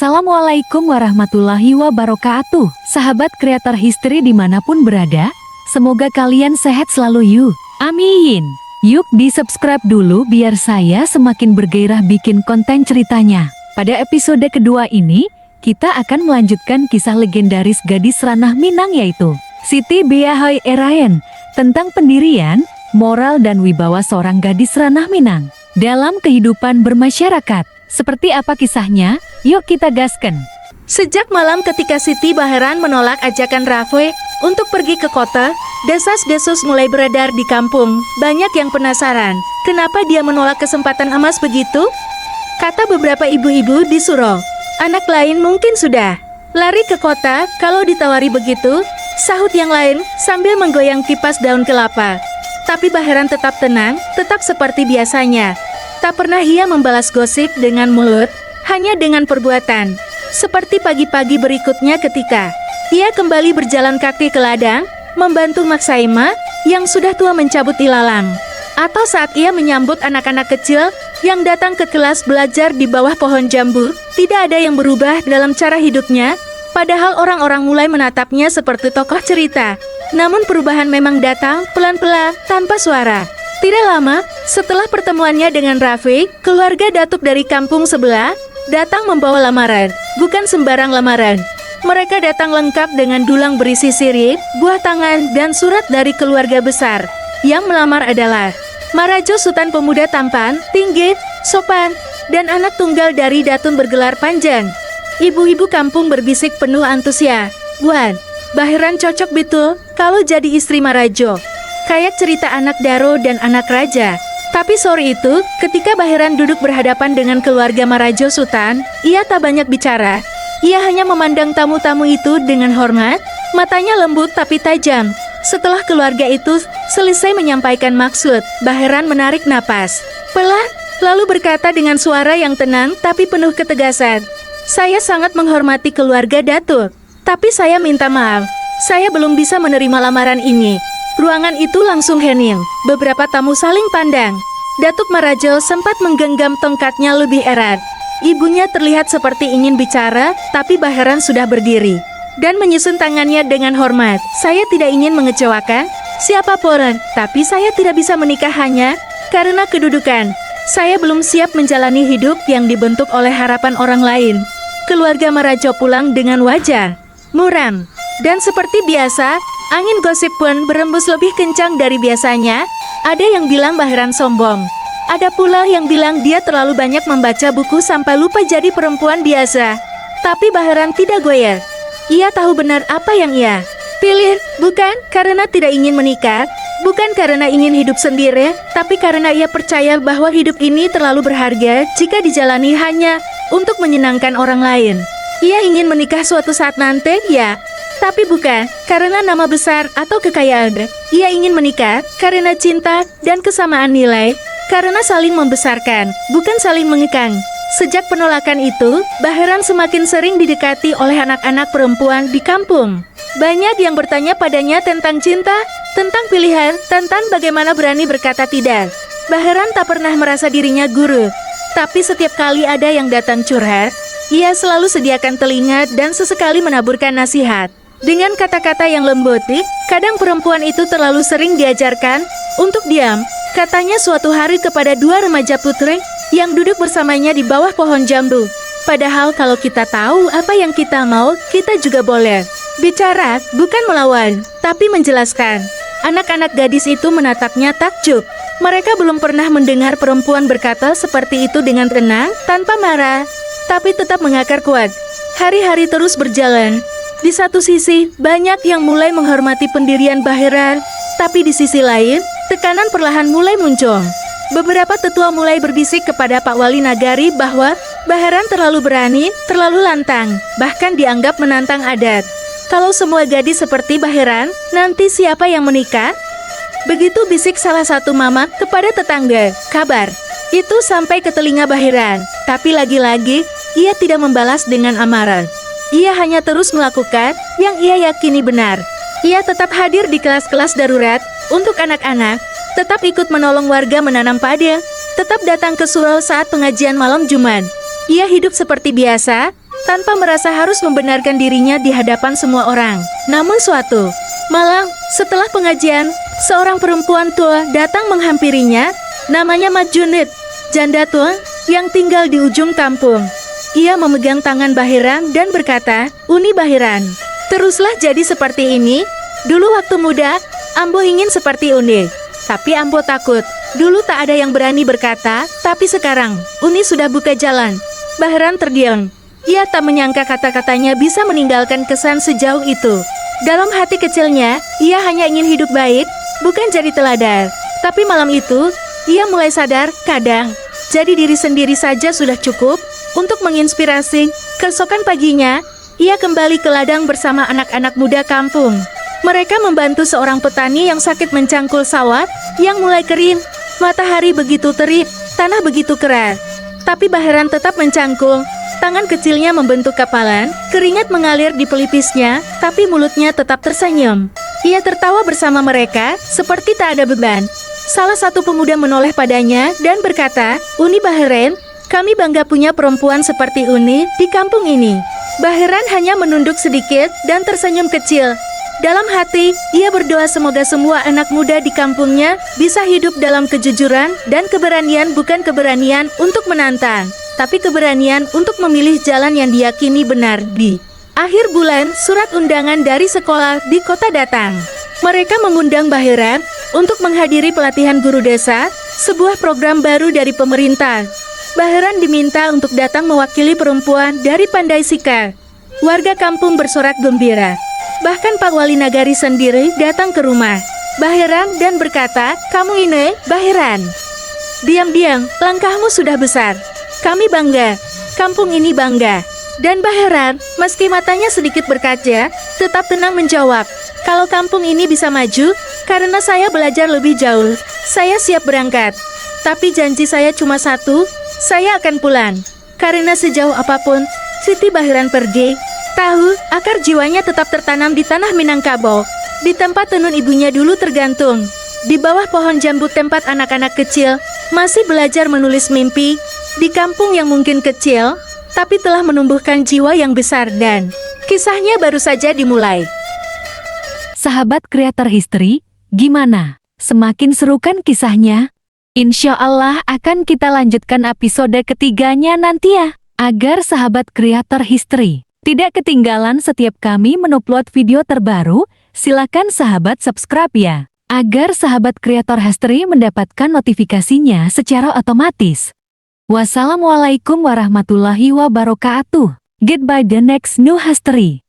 Assalamualaikum warahmatullahi wabarakatuh. Sahabat kreator history dimanapun berada, semoga kalian sehat selalu yuk. Amin. Yuk di subscribe dulu biar saya semakin bergairah bikin konten ceritanya. Pada episode kedua ini, kita akan melanjutkan kisah legendaris gadis ranah Minang yaitu Siti Beahoy Erayen, tentang pendirian, moral dan wibawa seorang gadis ranah Minang dalam kehidupan bermasyarakat. Seperti apa kisahnya? Yuk kita gaskan. Sejak malam ketika Siti Baheran menolak ajakan Raffi untuk pergi ke kota, desas-desus mulai beredar di kampung. Banyak yang penasaran, kenapa dia menolak kesempatan emas begitu? Kata beberapa ibu-ibu di Suro. Anak lain mungkin sudah lari ke kota kalau ditawari begitu, sahut yang lain sambil menggoyang kipas daun kelapa. Tapi Baheran tetap tenang, tetap seperti biasanya. Tak pernah ia membalas gosip dengan mulut, hanya dengan perbuatan. Seperti pagi-pagi berikutnya ketika ia kembali berjalan kaki ke ladang, membantu Mak Saima yang sudah tua mencabut ilalang. Atau saat ia menyambut anak-anak kecil yang datang ke kelas belajar di bawah pohon jambu, tidak ada yang berubah dalam cara hidupnya, padahal orang-orang mulai menatapnya seperti tokoh cerita. Namun perubahan memang datang pelan-pelan tanpa suara. Tidak lama, setelah pertemuannya dengan Raffi, keluarga datuk dari kampung sebelah datang membawa lamaran. Bukan sembarang lamaran. Mereka datang lengkap dengan dulang berisi sirip, buah tangan, dan surat dari keluarga besar. Yang melamar adalah Marajo, Sultan pemuda tampan, tinggi, sopan, dan anak tunggal dari Datun bergelar panjang. Ibu-ibu kampung berbisik penuh antusias. "Buan, Baheran cocok betul kalau jadi istri Marajo. Kayak cerita anak Daro dan anak raja." Tapi sore itu, ketika Baheran duduk berhadapan dengan keluarga Marajo Sultan, ia tak banyak bicara. Ia hanya memandang tamu-tamu itu dengan hormat, matanya lembut tapi tajam. Setelah keluarga itu selesai menyampaikan maksud, Baheran menarik napas pelan, lalu berkata dengan suara yang tenang tapi penuh ketegasan, "Saya sangat menghormati keluarga Datuk, tapi saya minta maaf, saya belum bisa menerima lamaran ini." Ruangan itu langsung hening. Beberapa tamu saling pandang. Datuk Marajo sempat menggenggam tongkatnya lebih erat. Ibunya terlihat seperti ingin bicara, tapi Baheran sudah berdiri dan menyusun tangannya dengan hormat. "Saya tidak ingin mengecewakan siapapun, tapi saya tidak bisa menikah hanya karena kedudukan. Saya belum siap menjalani hidup yang dibentuk oleh harapan orang lain." Keluarga Marajo pulang dengan wajah muram. Dan seperti biasa, angin gosip pun berembus lebih kencang dari biasanya. Ada yang bilang Baheran sombong. Ada pula yang bilang dia terlalu banyak membaca buku sampai lupa jadi perempuan biasa. Tapi Baheran tidak goyah. Ia tahu benar apa yang ia pilih, bukan karena tidak ingin menikah, bukan karena ingin hidup sendiri, tapi karena ia percaya bahwa hidup ini terlalu berharga jika dijalani hanya untuk menyenangkan orang lain. Ia ingin menikah suatu saat nanti, ya. Tapi bukan karena nama besar atau kekayaan. Ia ingin menikah karena cinta dan kesamaan nilai, karena saling membesarkan, bukan saling mengekang. Sejak penolakan itu, Baheran semakin sering didekati oleh anak-anak perempuan di kampung. Banyak yang bertanya padanya tentang cinta, tentang pilihan, tentang bagaimana berani berkata tidak. Baheran tak pernah merasa dirinya guru, tapi setiap kali ada yang datang curhat, ia selalu sediakan telinga dan sesekali menaburkan nasihat. Dengan kata-kata yang lembut, kadang perempuan itu terlalu sering diajarkan untuk diam. Katanya suatu hari kepada dua remaja putri yang duduk bersamanya di bawah pohon jambu. "Padahal kalau kita tahu apa yang kita mau, kita juga boleh bicara, bukan melawan, tapi menjelaskan." Anak-anak gadis itu menatapnya takjub. Mereka belum pernah mendengar perempuan berkata seperti itu dengan tenang, tanpa marah, tapi tetap mengakar kuat. Hari-hari terus berjalan. Di satu sisi, banyak yang mulai menghormati pendirian Baheran, tapi di sisi lain, tekanan perlahan mulai muncul. Beberapa tetua mulai berbisik kepada Pak Wali Nagari bahwa Baheran terlalu berani, terlalu lantang, bahkan dianggap menantang adat. Kalau semua gadis seperti Baheran, nanti siapa yang menikah? Begitu bisik salah satu mamak kepada tetangga. Kabar itu sampai ke telinga Baheran, tapi lagi-lagi ia tidak membalas dengan amarah. Ia hanya terus melakukan yang ia yakini benar. Ia tetap hadir di kelas-kelas darurat untuk anak-anak, tetap ikut menolong warga menanam padi, tetap datang ke surau saat pengajian malam Jumat. Ia hidup seperti biasa, tanpa merasa harus membenarkan dirinya di hadapan semua orang. Namun suatu malam, setelah pengajian, seorang perempuan tua datang menghampirinya, namanya Mat Junid, janda tua yang tinggal di ujung kampung. Ia memegang tangan Bahiran dan berkata, "Uni Bahiran, teruslah jadi seperti ini. Dulu waktu muda, Ambo ingin seperti Uni, tapi Ambo takut. Dulu tak ada yang berani berkata, tapi sekarang, Uni sudah buka jalan." Bahiran terdiam. Ia tak menyangka kata-katanya bisa meninggalkan kesan sejauh itu. Dalam hati kecilnya, ia hanya ingin hidup baik, bukan jadi teladan. Tapi malam itu, ia mulai sadar, kadang, jadi diri sendiri saja sudah cukup untuk menginspirasi. Keesokan paginya, ia kembali ke ladang bersama anak-anak muda kampung. Mereka membantu seorang petani yang sakit mencangkul sawah yang mulai kering. Matahari begitu terik, tanah begitu keras. Tapi Bahiran tetap mencangkul. Tangan kecilnya membentuk kapalan, keringat mengalir di pelipisnya, tapi mulutnya tetap tersenyum. Ia tertawa bersama mereka, seperti tak ada beban. Salah satu pemuda menoleh padanya dan berkata, "Uni Bahiran, kami bangga punya perempuan seperti Uni di kampung ini." Bahiran hanya menunduk sedikit dan tersenyum kecil. Dalam hati, ia berdoa semoga semua anak muda di kampungnya bisa hidup dalam kejujuran dan keberanian, bukan keberanian untuk menantang, tapi keberanian untuk memilih jalan yang diyakini benar. Di akhir bulan, surat undangan dari sekolah di kota datang. Mereka mengundang Bahiran untuk menghadiri pelatihan guru desa, sebuah program baru dari pemerintah. Bahiran diminta untuk datang mewakili perempuan dari Pandai Sika. Warga kampung bersorak gembira. Bahkan Pak Wali Nagari sendiri datang ke rumah Bahiran dan berkata, "Kamu ini, Bahiran. Diam-diam, langkahmu sudah besar. Kami bangga, kampung ini bangga." Dan Bahiran, meski matanya sedikit berkaca, tetap tenang menjawab, "Kalau kampung ini bisa maju, karena saya belajar lebih jauh, saya siap berangkat. Tapi janji saya cuma satu, saya akan pulang. Karena sejauh apapun Siti Bahiran pergi, tahu, akar jiwanya tetap tertanam di tanah Minangkabau, di tempat tenun ibunya dulu tergantung. Di bawah pohon jambu tempat anak-anak kecil masih belajar menulis mimpi, di kampung yang mungkin kecil, tapi telah menumbuhkan jiwa yang besar dan kisahnya baru saja dimulai." Sahabat Creator History, gimana? Semakin seru kan kisahnya? Insya Allah akan kita lanjutkan episode ketiganya nanti ya. Agar sahabat Creator History tidak ketinggalan setiap kami mengupload video terbaru, silakan sahabat subscribe ya. Agar sahabat Creator History mendapatkan notifikasinya secara otomatis. Wassalamualaikum warahmatullahi wabarakatuh. Goodbye the next new history.